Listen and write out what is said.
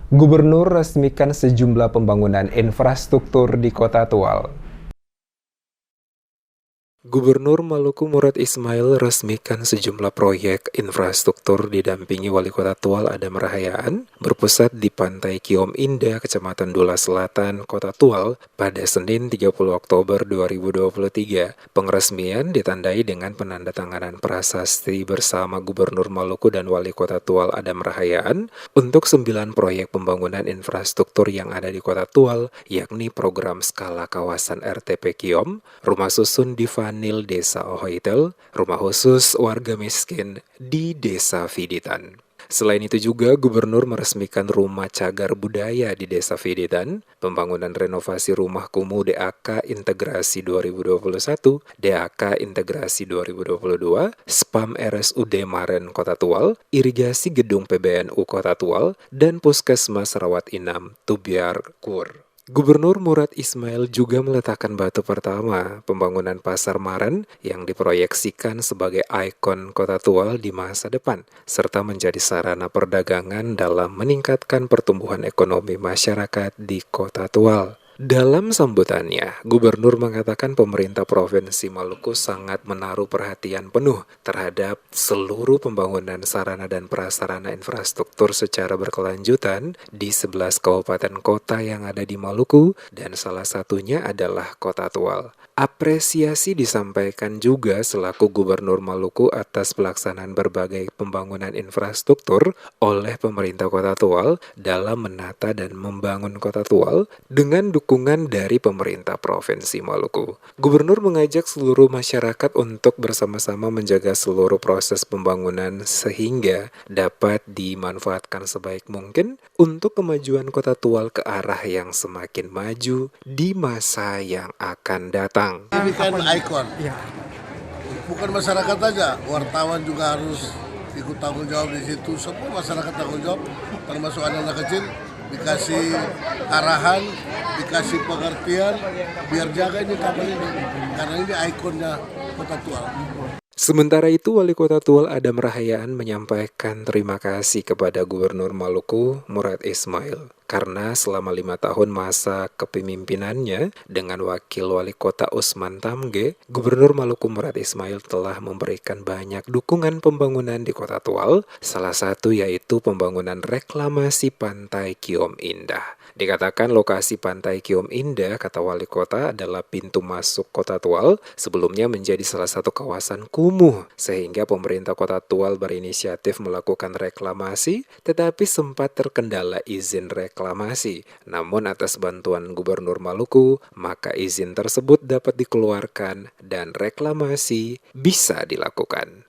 Gubernur resmikan sejumlah pembangunan infrastruktur di Kota Tual. Gubernur Maluku Murad Ismail resmikan sejumlah proyek infrastruktur didampingi Wali Kota Tual Adam Rahayaan berpusat di Pantai Kiom Indah, Kecamatan Dula Selatan, Kota Tual pada Senin 30 Oktober 2023. Pengeresmian ditandai dengan penandatanganan prasasti bersama Gubernur Maluku dan Wali Kota Tual Adam Rahayaan untuk 9 proyek pembangunan infrastruktur yang ada di Kota Tual, yakni program skala kawasan RTP Kiom, rumah susun di Vanil Desa Ohoitel, rumah khusus warga miskin di Desa Fiditan. Selain itu juga Gubernur meresmikan Rumah Cagar Budaya di Desa Fiditan, pembangunan renovasi rumah kumuh DAK Integrasi 2021, DAK Integrasi 2022, SPAM RSUD Maren Kota Tual, irigasi gedung PBNU Kota Tual, dan Puskesmas Rawat Inam Tubiar Kur. Gubernur Murad Ismail juga meletakkan batu pertama pembangunan Pasar Maren yang diproyeksikan sebagai ikon Kota Tual di masa depan, serta menjadi sarana perdagangan dalam meningkatkan pertumbuhan ekonomi masyarakat di Kota Tual. Dalam sambutannya, Gubernur mengatakan pemerintah Provinsi Maluku sangat menaruh perhatian penuh terhadap seluruh pembangunan sarana dan prasarana infrastruktur secara berkelanjutan di 11 kabupaten kota yang ada di Maluku dan salah satunya adalah Kota Tual. Apresiasi disampaikan juga selaku Gubernur Maluku atas pelaksanaan berbagai pembangunan infrastruktur oleh pemerintah Kota Tual dalam menata dan membangun Kota Tual dengan dukungan dari pemerintah Provinsi Maluku. Gubernur mengajak seluruh masyarakat untuk bersama-sama menjaga seluruh proses pembangunan sehingga dapat dimanfaatkan sebaik mungkin untuk kemajuan Kota Tual ke arah yang semakin maju di masa yang akan datang. Ini kan ikon, bukan masyarakat aja, wartawan juga harus ikut tanggung jawab di situ. Semua masyarakat tanggung jawab, termasuk anak-anak kecil, dikasih arahan, dikasih pengertian, biar jaga ini kapal ini, karena ini ikonnya Kota Tual. Sementara itu, Wali Kota Tual Adam Rahayaan menyampaikan terima kasih kepada Gubernur Maluku Murad Ismail karena selama 5 tahun masa kepemimpinannya dengan Wakil Wali Kota Usman Tamge, Gubernur Maluku Murad Ismail telah memberikan banyak dukungan pembangunan di Kota Tual, salah satu yaitu pembangunan reklamasi Pantai Kiom Indah. Dikatakan lokasi Pantai Kiom Indah, kata Wali Kota, adalah pintu masuk Kota Tual, sebelumnya menjadi salah satu kawasan kumuh, sehingga pemerintah Kota Tual berinisiatif melakukan reklamasi, tetapi sempat terkendala izin reklamasi. Namun atas bantuan Gubernur Maluku, maka izin tersebut dapat dikeluarkan dan reklamasi bisa dilakukan.